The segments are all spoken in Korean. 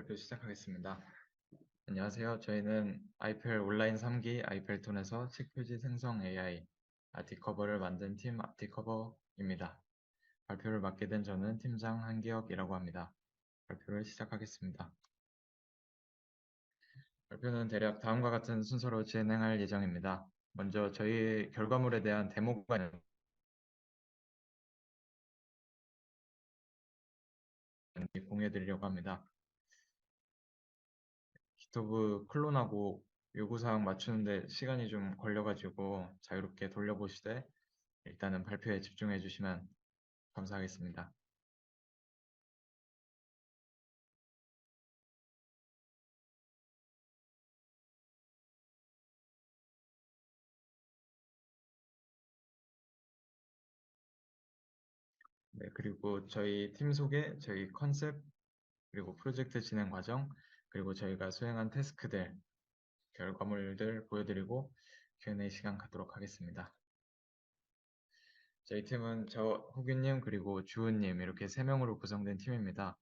발표 시작하겠습니다. 안녕하세요. 저희는 아이펠 온라인 3기 아이펠톤에서 책 표지 생성 AI 아티커버를 만든 팀 아티커버입니다. 발표를 맡게 된 저는 팀장 한기혁이라고 합니다. 발표를 시작하겠습니다. 발표는 대략 다음과 같은 순서로 진행할 예정입니다. 먼저 저희 결과물에 대한 데모가 공유해드리려고 합니다. 기토브 클론하고 요구사항 맞추는데 시간이 좀 걸려가지고 자유롭게 돌려보시되 일단은 발표에 집중해 주시면 감사하겠습니다. 네, 그리고 저희 팀 소개, 저희 컨셉, 그리고 프로젝트 진행 과정, 그리고 저희가 수행한 태스크들, 결과물들 보여드리고 Q&A 시간 갖도록 하겠습니다. 저희 팀은 저 호균님 그리고 주은님 이렇게 3명으로 구성된 팀입니다.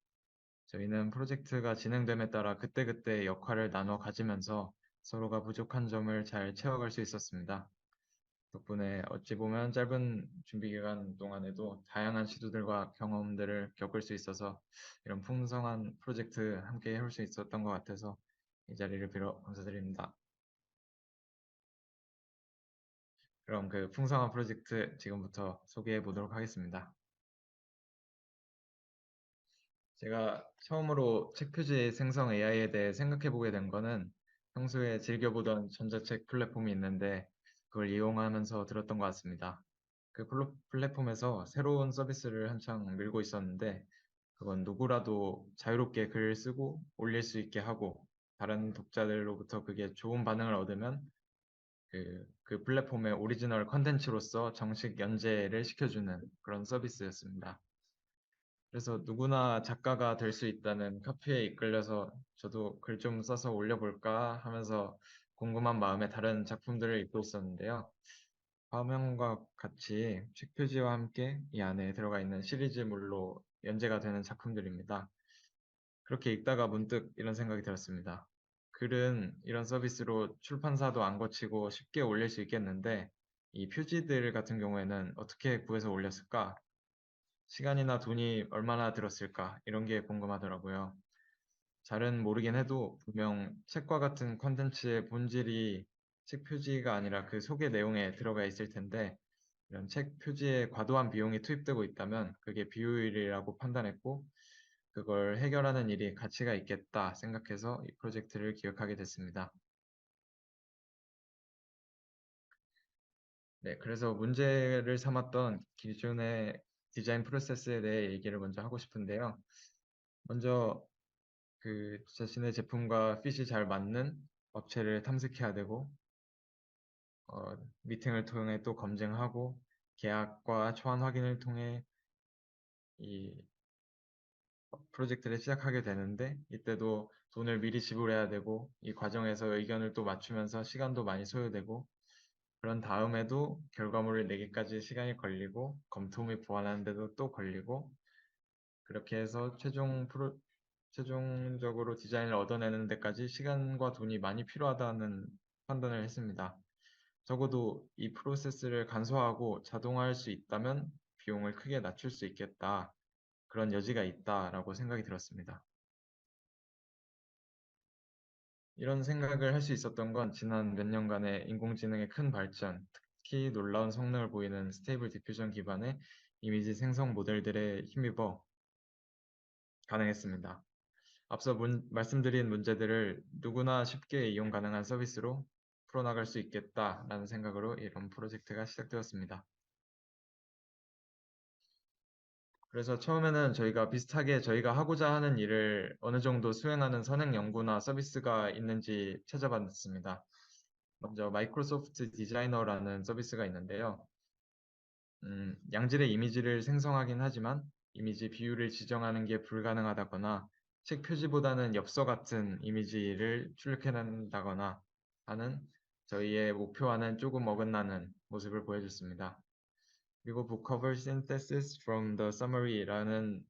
저희는 프로젝트가 진행됨에 따라 그때그때 역할을 나눠 가지면서 서로가 부족한 점을 잘 채워갈 수 있었습니다. 덕분에 어찌 보면 짧은 준비 기간 동안에도 다양한 시도들과 경험들을 겪을 수 있어서 이런 풍성한 프로젝트 함께 해올 수 있었던 것 같아서 이 자리를 빌어 감사드립니다. 그럼 그 풍성한 프로젝트 지금부터 소개해 보도록 하겠습니다. 제가 처음으로 책 표지 생성 AI에 대해 생각해 보게 된 거는 평소에 즐겨보던 전자책 플랫폼이 있는데 그걸 이용하면서 들었던 것 같습니다. 그 플랫폼에서 새로운 서비스를 한창 밀고 있었는데 그건 누구라도 자유롭게 글을 쓰고 올릴 수 있게 하고 다른 독자들로부터 그게 좋은 반응을 얻으면 그 플랫폼의 오리지널 컨텐츠로서 정식 연재를 시켜주는 그런 서비스였습니다. 그래서 누구나 작가가 될 수 있다는 카피에 이끌려서 저도 글 좀 써서 올려볼까 하면서 궁금한 마음에 다른 작품들을 읽고 있었는데요. 화면과 같이 책 표지와 함께 이 안에 들어가 있는 시리즈물로 연재가 되는 작품들입니다. 그렇게 읽다가 문득 이런 생각이 들었습니다. 글은 이런 서비스로 출판사도 안 거치고 쉽게 올릴 수 있겠는데 이 표지들 같은 경우에는 어떻게 구해서 올렸을까? 시간이나 돈이 얼마나 들었을까? 이런 게 궁금하더라고요. 잘은 모르긴 해도 분명 책과 같은 컨텐츠의 본질이 책 표지가 아니라 그 소개 내용에 들어가 있을 텐데 이런 책 표지에 과도한 비용이 투입되고 있다면 그게 비효율이라고 판단했고 그걸 해결하는 일이 가치가 있겠다 생각해서 이 프로젝트를 기획하게 됐습니다. 네, 그래서 문제를 삼았던 기존의 디자인 프로세스에 대해 얘기를 먼저 하고 싶은데요. 먼저 그 자신의 제품과 핏이 잘 맞는 업체를 탐색해야 되고 미팅을 통해 또 검증하고 계약과 초안 확인을 통해 이 프로젝트를 시작하게 되는데 이때도 돈을 미리 지불해야 되고 이 과정에서 의견을 또 맞추면서 시간도 많이 소요되고 그런 다음에도 결과물을 내기까지 시간이 걸리고 검토 및 보완하는 데도 또 걸리고 그렇게 해서 최종적으로 디자인을 얻어내는 데까지 시간과 돈이 많이 필요하다는 판단을 했습니다. 적어도 이 프로세스를 간소화하고 자동화할 수 있다면 비용을 크게 낮출 수 있겠다. 그런 여지가 있다라고 생각이 들었습니다. 이런 생각을 할 수 있었던 건 지난 몇 년간의 인공지능의 큰 발전, 특히 놀라운 성능을 보이는 스테이블 디퓨전 기반의 이미지 생성 모델들에 힘입어 가능했습니다. 앞서 말씀드린 문제들을 누구나 쉽게 이용 가능한 서비스로 풀어나갈 수 있겠다라는 생각으로 이런 프로젝트가 시작되었습니다. 그래서 처음에는 저희가 비슷하게 저희가 하고자 하는 일을 어느 정도 수행하는 선행 연구나 서비스가 있는지 찾아봤습니다. 먼저 마이크로소프트 디자이너라는 서비스가 있는데요. 양질의 이미지를 생성하긴 하지만 이미지 비율을 지정하는 게 불가능하다거나 책 표지보다는 엽서 같은 이미지를 출력해낸다거나 하는 저희의 목표와는 조금 어긋나는 모습을 보여줬습니다. 그리고 Book Cover Synthesis from the Summary라는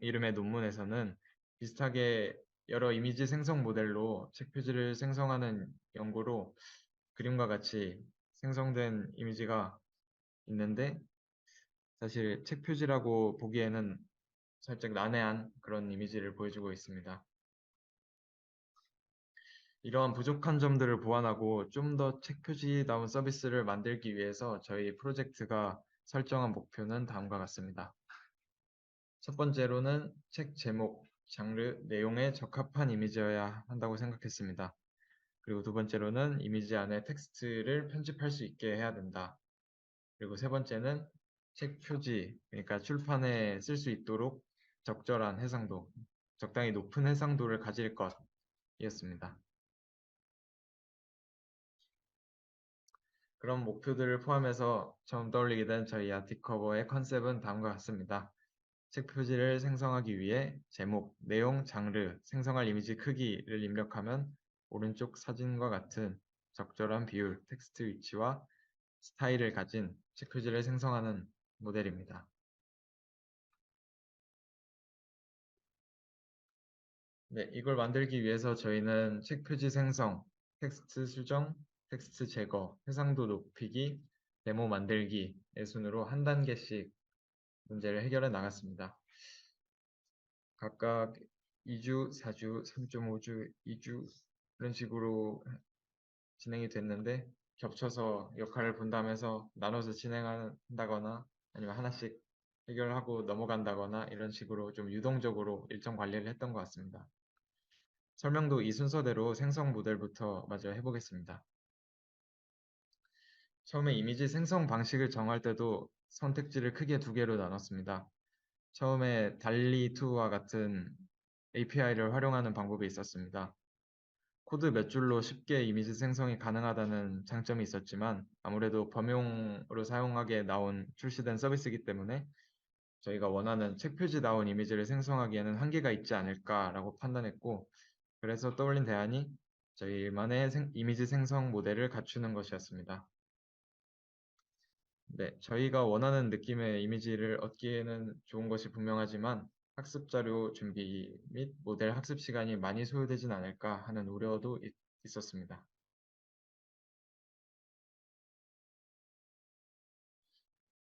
이름의 논문에서는 비슷하게 여러 이미지 생성 모델로 책 표지를 생성하는 연구로 그림과 같이 생성된 이미지가 있는데 사실 책 표지라고 보기에는 살짝 난해한 그런 이미지를 보여주고 있습니다. 이러한 부족한 점들을 보완하고 좀 더 책 표지다운 서비스를 만들기 위해서 저희 프로젝트가 설정한 목표는 다음과 같습니다. 첫 번째로는 책 제목, 장르, 내용에 적합한 이미지여야 한다고 생각했습니다. 그리고 두 번째로는 이미지 안에 텍스트를 편집할 수 있게 해야 된다. 그리고 세 번째는 책 표지, 그러니까 출판에 쓸 수 있도록 적절한 해상도, 적당히 높은 해상도를 가질 것이었습니다. 그런 목표들을 포함해서 처음 떠올리게 된 저희 아티커버의 컨셉은 다음과 같습니다. 책 표지를 생성하기 위해 제목, 내용, 장르, 생성할 이미지 크기를 입력하면 오른쪽 사진과 같은 적절한 비율, 텍스트 위치와 스타일을 가진 책 표지를 생성하는 모델입니다. 네, 이걸 만들기 위해서 저희는 책 표지 생성, 텍스트 수정, 텍스트 제거, 해상도 높이기, 데모 만들기의 순으로 한 단계씩 문제를 해결해 나갔습니다. 각각 2주, 4주, 3.5주, 2주 이런 식으로 진행이 됐는데 겹쳐서 역할을 분담해서 나눠서 진행한다거나 아니면 하나씩 해결하고 넘어간다거나 이런 식으로 좀 유동적으로 일정 관리를 했던 것 같습니다. 설명도 이 순서대로 생성 모델부터 먼저 해보겠습니다. 처음에 이미지 생성 방식을 정할 때도 선택지를 크게 두 개로 나눴습니다. 처음에 달리2와 같은 API를 활용하는 방법이 있었습니다. 코드 몇 줄로 쉽게 이미지 생성이 가능하다는 장점이 있었지만 아무래도 범용으로 사용하기에 나온 출시된 서비스이기 때문에 저희가 원하는 책 표지다운 이미지를 생성하기에는 한계가 있지 않을까라고 판단했고 그래서 떠올린 대안이 저희만의 이미지 생성 모델을 갖추는 것이었습니다. 네, 저희가 원하는 느낌의 이미지를 얻기에는 좋은 것이 분명하지만 학습 자료 준비 및 모델 학습 시간이 많이 소요되진 않을까 하는 우려도 있었습니다.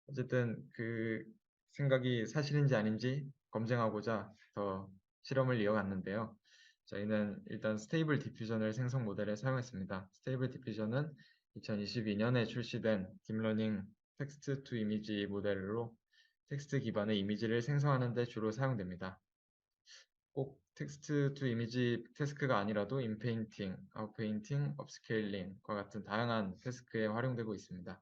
어쨌든 그 생각이 사실인지 아닌지 검증하고자 더 실험을 이어갔는데요. 저희는 일단 스테이블 디퓨전을 생성 모델에 사용했습니다. 스테이블 디퓨전은 2022년에 출시된 딥러닝 텍스트 투 이미지 모델로 텍스트 기반의 이미지를 생성하는 데 주로 사용됩니다. 꼭 텍스트 투 이미지 태스크가 아니라도 인페인팅, 아웃페인팅, 업스케일링과 같은 다양한 태스크에 활용되고 있습니다.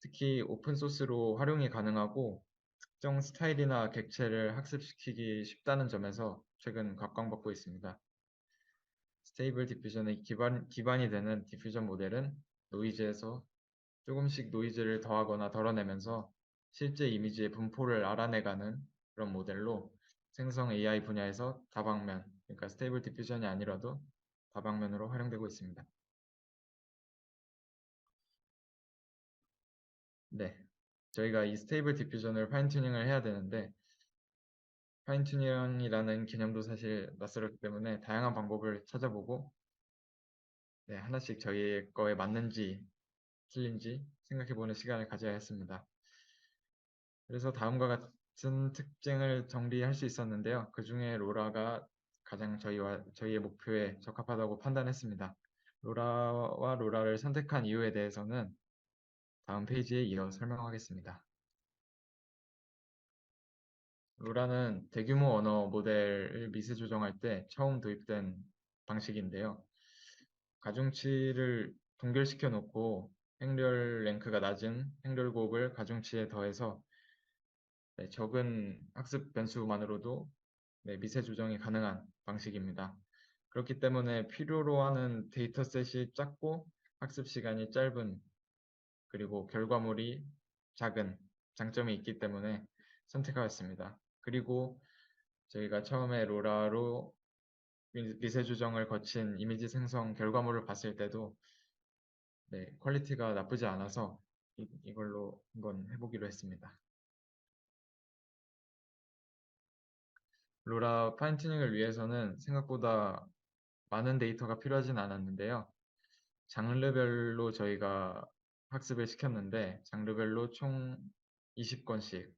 특히 오픈소스로 활용이 가능하고 특정 스타일이나 객체를 학습시키기 쉽다는 점에서 최근 각광받고 있습니다. 스테이블 디퓨전의 기반이 되는 디퓨전 모델은 노이즈에서 조금씩 노이즈를 더하거나 덜어내면서 실제 이미지의 분포를 알아내가는 그런 모델로 생성 AI 분야에서 다방면, 그러니까 스테이블 디퓨전이 아니라도 다방면으로 활용되고 있습니다. 네, 저희가 이 스테이블 디퓨전을 파인 튜닝을 해야 되는데 파인 튜닝이라는 개념도 사실 낯설었기 때문에 다양한 방법을 찾아보고 네, 하나씩 저희 거에 맞는지 틀린지 생각해보는 시간을 가져야 했습니다. 그래서 다음과 같은 특징을 정리할 수 있었는데요. 그 중에 로라가 가장 저희의 목표에 적합하다고 판단했습니다. 로라를 선택한 이유에 대해서는 다음 페이지에 이어 설명하겠습니다. 로라는 대규모 언어 모델을 미세 조정할 때 처음 도입된 방식인데요. 가중치를 동결시켜 놓고 행렬 랭크가 낮은 행렬곡을 가중치에 더해서 네, 적은 학습 변수만으로도 네, 미세 조정이 가능한 방식입니다. 그렇기 때문에 필요로 하는 데이터셋이 작고 학습 시간이 짧은 그리고 결과물이 작은 장점이 있기 때문에 선택하였습니다. 그리고 저희가 처음에 로라로 미세 조정을 거친 이미지 생성 결과물을 봤을 때도 네, 퀄리티가 나쁘지 않아서 이걸로 한번 해보기로 했습니다. 로라 파인튜닝을 위해서는 생각보다 많은 데이터가 필요하진 않았는데요. 장르별로 저희가 학습을 시켰는데 장르별로 총 20권씩,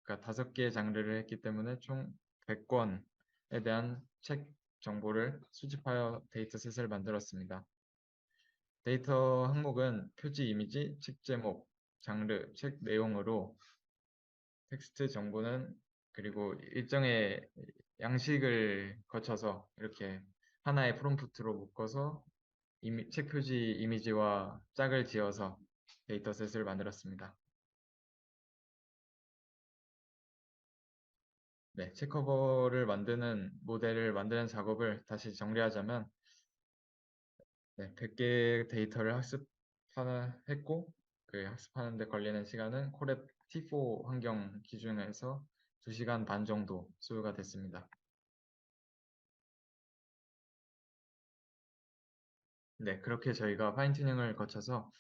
그러니까 5개의 장르를 했기 때문에 총 100권에 대한 책 정보를 수집하여 데이터셋을 만들었습니다. 데이터 항목은 표지 이미지, 책 제목, 장르, 책 내용으로 텍스트 정보는 그리고 일정의 양식을 거쳐서 이렇게 하나의 프롬프트로 묶어서 책 표지 이미지와 짝을 지어서 데이터셋을 만들었습니다. 네, 책 커버를 만드는 모델을 만드는 작업을 다시 정리하자면, 네, 100개의 데이터를 학습했고 그 학습하는 데 걸리는 시간은 콜앱 T4 환경 기준에서 2시간 반 정도 소요가 됐습니다. 네, 그렇게 저희가 파인튜닝을 거쳐서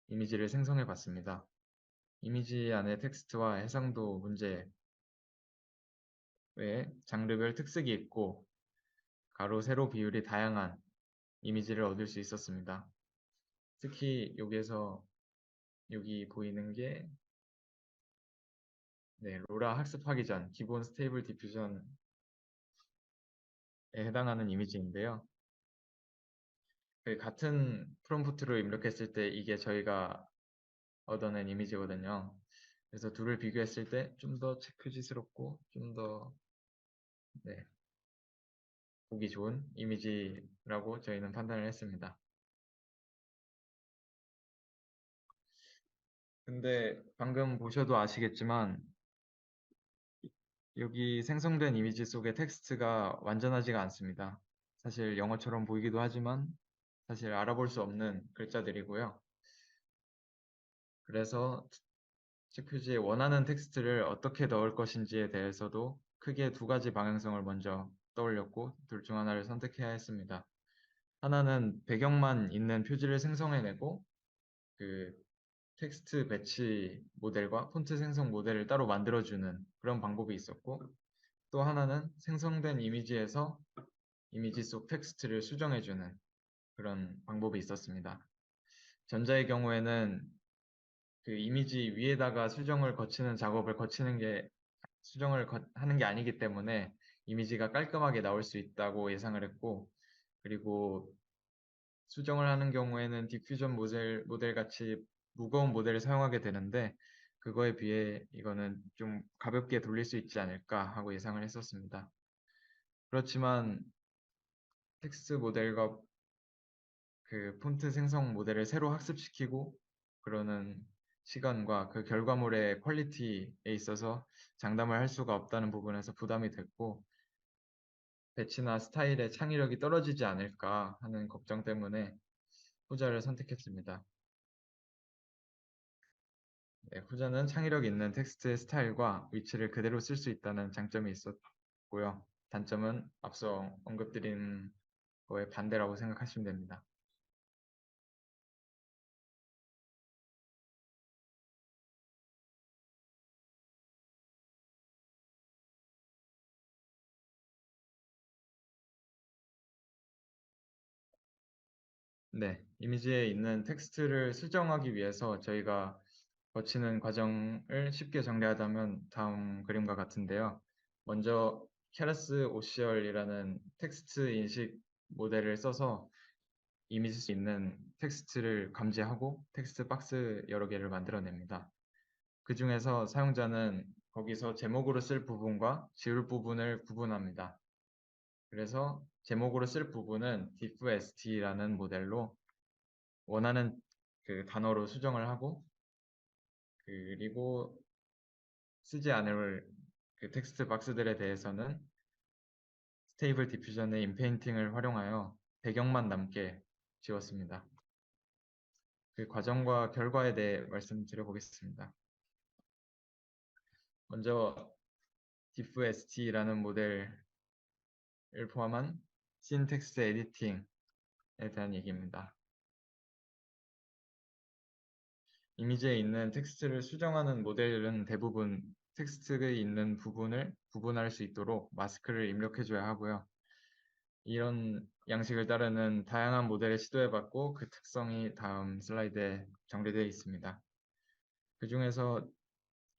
이미지를 생성해 봤습니다. 이미지 안에 텍스트와 해상도 문제 외에 장르별 특색이 있고 가로, 세로 비율이 다양한 이미지를 얻을 수 있었습니다. 특히 여기에서 여기 보이는 게, 네, 로라 학습하기 전 기본 스테이블 디퓨전에 해당하는 이미지인데요. 그 같은 프롬프트로 입력했을 때 이게 저희가 얻어낸 이미지거든요. 그래서 둘을 비교했을 때 좀 더 체크지스럽고 좀 더, 네, 보기 좋은 이미지라고 저희는 판단을 했습니다. 근데 방금 보셔도 아시겠지만 여기 생성된 이미지 속의 텍스트가 완전하지가 않습니다. 사실 영어처럼 보이기도 하지만 사실 알아볼 수 없는 글자들이고요. 그래서 책 표지에 원하는 텍스트를 어떻게 넣을 것인지에 대해서도 크게 2가지 방향성을 먼저 떠올렸고 둘 중 하나를 선택해야 했습니다. 하나는 배경만 있는 표지를 생성해내고 그 텍스트 배치 모델과 폰트 생성 모델을 따로 만들어주는 그런 방법이 있었고, 또 하나는 생성된 이미지에서 이미지 속 텍스트를 수정해주는 그런 방법이 있었습니다. 전자의 경우에는 그 이미지 위에다가 수정을 거치는 작업을 거치는 게 하는 게 아니기 때문에 이미지가 깔끔하게 나올 수 있다고 예상을 했고, 그리고 수정을 하는 경우에는 디퓨전 모델 같이 무거운 모델을 사용하게 되는데 그거에 비해 이거는 좀 가볍게 돌릴 수 있지 않을까 하고 예상을 했었습니다. 그렇지만 텍스트 모델과 그 폰트 생성 모델을 새로 학습시키고 그러는 시간과 그 결과물의 퀄리티에 있어서 장담을 할 수가 없다는 부분에서 부담이 됐고, 배치나 스타일의 창의력이 떨어지지 않을까 하는 걱정 때문에 후자를 선택했습니다. 네, 후자는 창의력 있는 텍스트의 스타일과 위치를 그대로 쓸 수 있다는 장점이 있었고요. 단점은 앞서 언급드린 거에 반대라고 생각하시면 됩니다. 네, 이미지에 있는 텍스트를 수정하기 위해서 저희가 거치는 과정을 쉽게 정리하자면 다음 그림과 같은데요. 먼저 캐러스 오시얼이라는 텍스트 인식 모델을 써서 이미지 수 있는 텍스트를 감지하고 텍스트 박스 여러 개를 만들어냅니다. 그 중에서 사용자는 거기서 제목으로 쓸 부분과 지울 부분을 구분합니다. 그래서 제목으로 쓸 부분은 diffst라는 모델로 원하는 그 단어로 수정을 하고, 그리고 쓰지 않을 그 텍스트 박스들에 대해서는 스테이블 디퓨전의 인페인팅을 활용하여 배경만 남게 지웠습니다. 그 과정과 결과에 대해 말씀드려보겠습니다. 먼저 diffst라는 모델을 포함한 신텍스 에디팅에 대한 얘기입니다. 이미지에 있는 텍스트를 수정하는 모델은 대부분 텍스트가 있는 부분을 구분할 수 있도록 마스크를 입력해줘야 하고요. 이런 양식을 따르는 다양한 모델을 시도해봤고 그 특성이 다음 슬라이드에 정리되어 있습니다. 그 중에서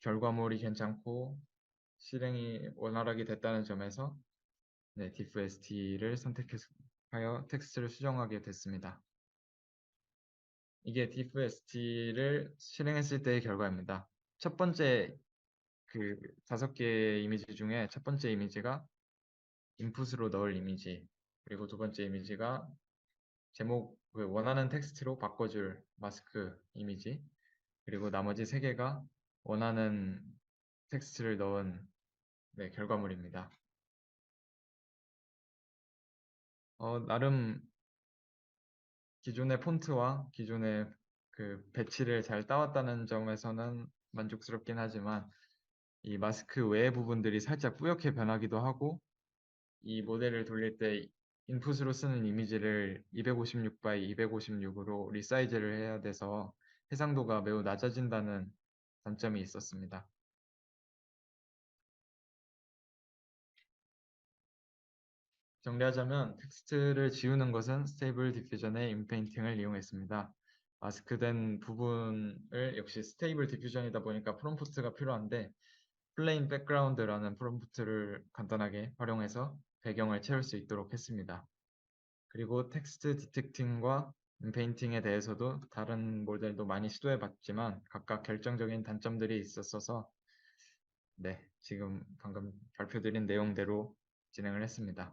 결과물이 괜찮고 실행이 원활하게 됐다는 점에서 네, diffst를 선택하여 텍스트를 수정하게 됐습니다. 이게 diffst를 실행했을 때의 결과입니다. 첫 번째 그 5개의 이미지 중에 첫 번째 이미지가 인풋으로 넣을 이미지, 그리고 두 번째 이미지가 제목 원하는 텍스트로 바꿔줄 마스크 이미지, 그리고 나머지 3개가 원하는 텍스트를 넣은 네, 결과물입니다. 나름 기존의 폰트와 기존의 그 배치를 잘 따왔다는 점에서는 만족스럽긴 하지만 이 마스크 외의 부분들이 살짝 뿌옇게 변하기도 하고 이 모델을 돌릴 때 인풋으로 쓰는 이미지를 256 by 256으로 리사이즈를 해야 돼서 해상도가 매우 낮아진다는 단점이 있었습니다. 정리하자면 텍스트를 지우는 것은 스테이블 디퓨전의 인페인팅을 이용했습니다. 마스크된 부분을 역시 스테이블 디퓨전이다 보니까 프롬프트가 필요한데 플레인 백그라운드라는 프롬프트를 간단하게 활용해서 배경을 채울 수 있도록 했습니다. 그리고 텍스트 디텍팅과 인페인팅에 대해서도 다른 모델도 많이 시도해봤지만 각각 결정적인 단점들이 있었어서 네, 지금 방금 발표드린 내용대로 진행을 했습니다.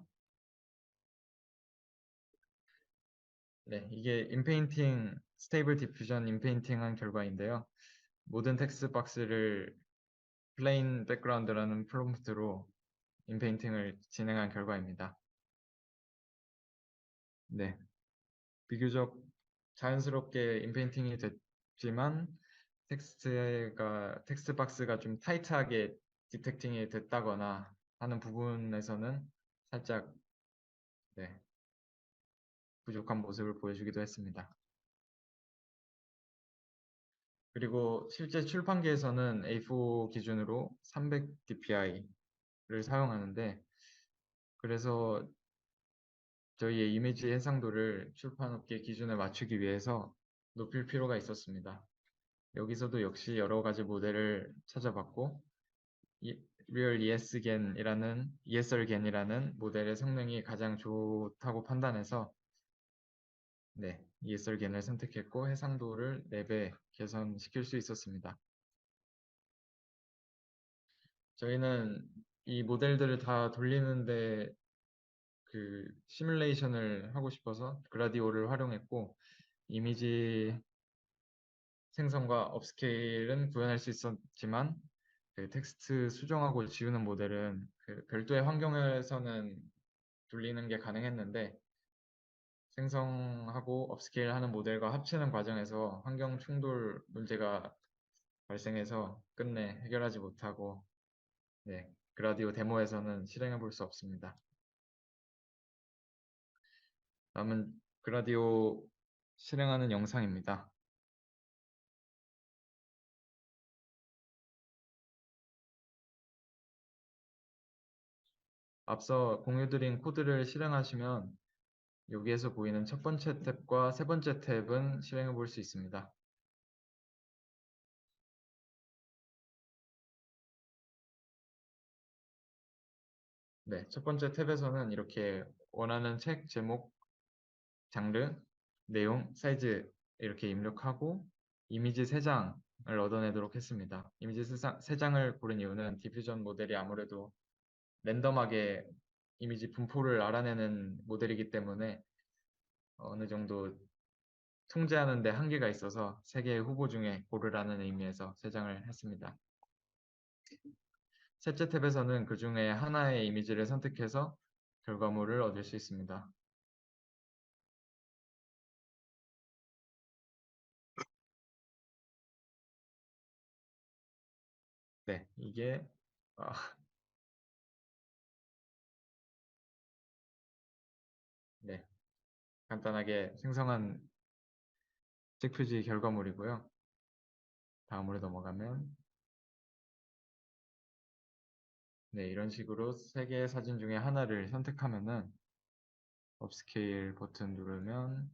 네, 이게 인페인팅, 스테이블 디퓨전 인페인팅한 결과인데요. 모든 텍스트 박스를 플레인 백그라운드라는 프롬프트로 인페인팅을 진행한 결과입니다. 네, 비교적 자연스럽게 인페인팅이 됐지만 텍스트 박스가 좀 타이트하게 디텍팅이 됐다거나 하는 부분에서는 살짝 네, 부족한 모습을 보여주기도 했습니다. 그리고 실제 출판기에서는 A4 기준으로 300 dpi를 사용하는데 그래서 저희의 이미지 해상도를 출판업계 기준에 맞추기 위해서 높일 필요가 있었습니다. 여기서도 역시 여러 가지 모델을 찾아봤고 Real ESRGAN이라는 모델의 성능이 가장 좋다고 판단해서 네, ESRGAN을 선택했고 해상도를 4배 개선시킬 수 있었습니다. 저희는 이 모델들을 다 돌리는데 그 시뮬레이션을 하고 싶어서 그라디오를 활용했고 이미지 생성과 업스케일은 구현할 수 있었지만 그 텍스트 수정하고 지우는 모델은 그 별도의 환경에서는 돌리는 게 가능했는데 생성하고 업스케일하는 모델과 합치는 과정에서 환경 충돌 문제가 발생해서 끝내 해결하지 못하고 네, 그라디오 데모에서는 실행해 볼 수 없습니다. 다음은 그라디오 실행하는 영상입니다. 앞서 공유드린 코드를 실행하시면 여기에서 보이는 첫 번째 탭과 세 번째 탭은 실행해 볼 수 있습니다. 네, 첫 번째 탭에서는 이렇게 원하는 책 제목, 장르, 내용, 사이즈 이렇게 입력하고 이미지 3장을 얻어내도록 했습니다. 이미지 3장을 고른 이유는 디퓨전 모델이 아무래도 랜덤하게 이미지 분포를 알아내는 모델이기 때문에 어느 정도 통제하는 데 한계가 있어서 3개의 후보 중에 고르라는 의미에서 3장을 했습니다. 셋째 탭에서는 그 중에 하나의 이미지를 선택해서 결과물을 얻을 수 있습니다. 네, 이게 아, 네, 간단하게 생성한 책 표지 결과물이고요. 다음으로 넘어가면 네, 이런 식으로 세 개의 사진 중에 하나를 선택하면은 업스케일 버튼 누르면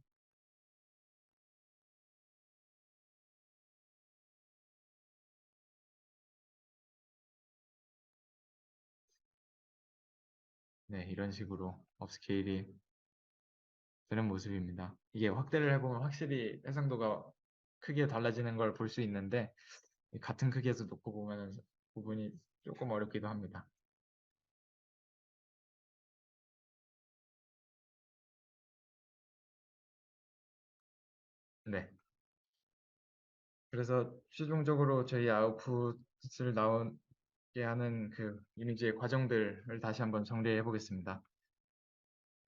네, 이런 식으로 업스케일이 되는 모습입니다. 이게 확대를 해보면 확실히 해상도가 크게 달라지는 걸 볼 수 있는데 같은 크기에서 놓고 보면 부분이 조금 어렵기도 합니다. 네. 그래서 최종적으로 저희 아웃풋을 나오게 하는 그 이미지의 과정들을 다시 한번 정리해 보겠습니다.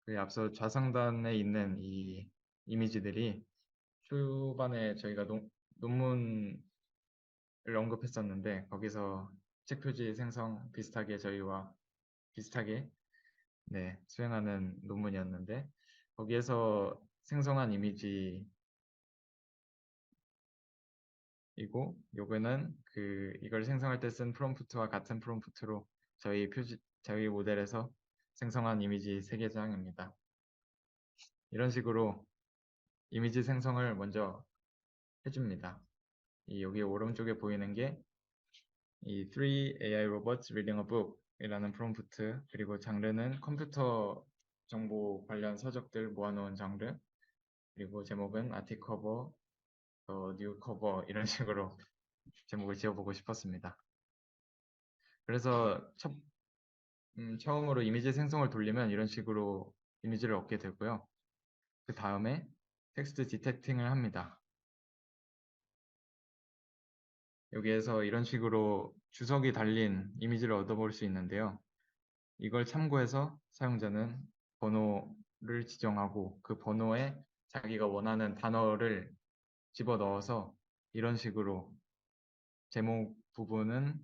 그 앞서 좌상단에 있는 이 이미지들이 초반에 저희가 논문을 언급했었는데 거기서 책 표지 생성 비슷하게 저희와 비슷하게 네, 수행하는 논문이었는데 거기에서 생성한 이미지이고 요거는 그 이걸 생성할 때 쓴 프롬프트와 같은 프롬프트로 저희 모델에서 생성한 이미지 3개 장입니다. 이런 식으로 이미지 생성을 먼저 해줍니다. 이 여기 오른쪽에 보이는 게 이 Three AI Robots Reading a Book 이라는 프롬프트 그리고 장르는 컴퓨터 정보 관련 서적들 모아놓은 장르 그리고 제목은 아티커버, 뉴커버 이런 식으로 제목을 지어보고 싶었습니다. 그래서 처음으로 이미지 생성을 돌리면 이런 식으로 이미지를 얻게 되고요. 그 다음에 텍스트 디텍팅을 합니다. 여기에서 이런 식으로 주석이 달린 이미지를 얻어볼 수 있는데요. 이걸 참고해서 사용자는 번호를 지정하고 그 번호에 자기가 원하는 단어를 집어넣어서 이런 식으로 제목 부분은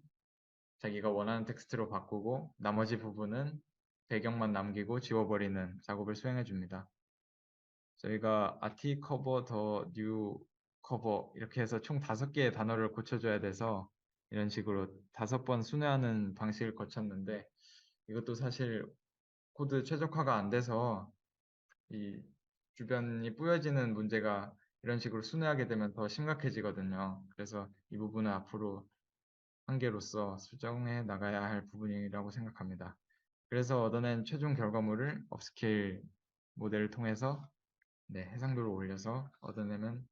자기가 원하는 텍스트로 바꾸고 나머지 부분은 배경만 남기고 지워버리는 작업을 수행해 줍니다. 저희가 아티 커버 더 뉴 커버 이렇게 해서 총 5개의 단어를 고쳐줘야 돼서 이런 식으로 5번 순회하는 방식을 거쳤는데 이것도 사실 코드 최적화가 안 돼서 이 주변이 뿌여지는 문제가 이런 식으로 순회하게 되면 더 심각해지거든요. 그래서 이 부분은 앞으로 한계로서 수정해 나가야 할 부분이라고 생각합니다. 그래서 얻어낸 최종 결과물을 업스케일 모델을 통해서 네, 해상도를 올려서 얻어내면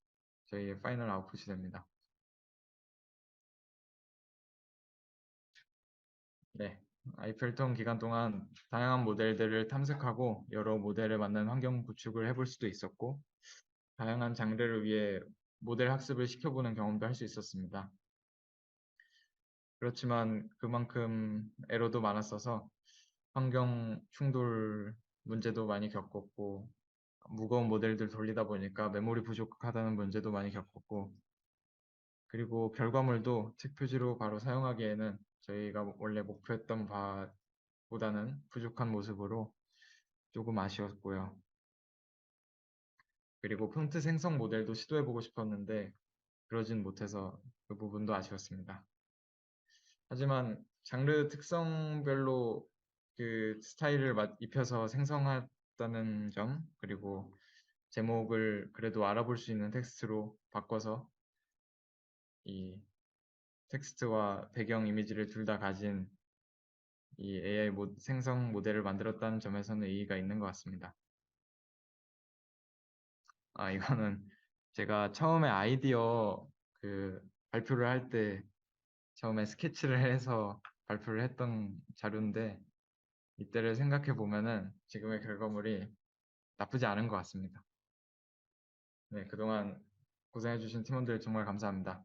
저희의 파이널 아웃풋이 됩니다. 네, 아이펠턴 기간 동안 다양한 모델들을 탐색하고 여러 모델에 맞는 환경 구축을 해볼 수도 있었고 다양한 장르를 위해 모델 학습을 시켜보는 경험도 할 수 있었습니다. 그렇지만 그만큼 에러도 많았어서 환경 충돌 문제도 많이 겪었고 무거운 모델들 돌리다 보니까 메모리 부족하다는 문제도 많이 겪었고 그리고 결과물도 책 표지로 바로 사용하기에는 저희가 원래 목표했던 바보다는 부족한 모습으로 조금 아쉬웠고요. 그리고 폰트 생성 모델도 시도해보고 싶었는데 그러진 못해서 그 부분도 아쉬웠습니다. 하지만 장르 특성별로 그 스타일을 입혀서 생성했다는 점, 그리고 제목을 그래도 알아볼 수 있는 텍스트로 바꿔서 이 텍스트와 배경 이미지를 둘 다 가진 이 AI 생성 모델을 만들었다는 점에서는 의의가 있는 것 같습니다. 아, 이거는 제가 처음에 아이디어 그 발표를 할 때 처음에 스케치를 해서 발표를 했던 자료인데 이때를 생각해 보면은 지금의 결과물이 나쁘지 않은 것 같습니다. 네, 그동안 고생해주신 팀원들 정말 감사합니다.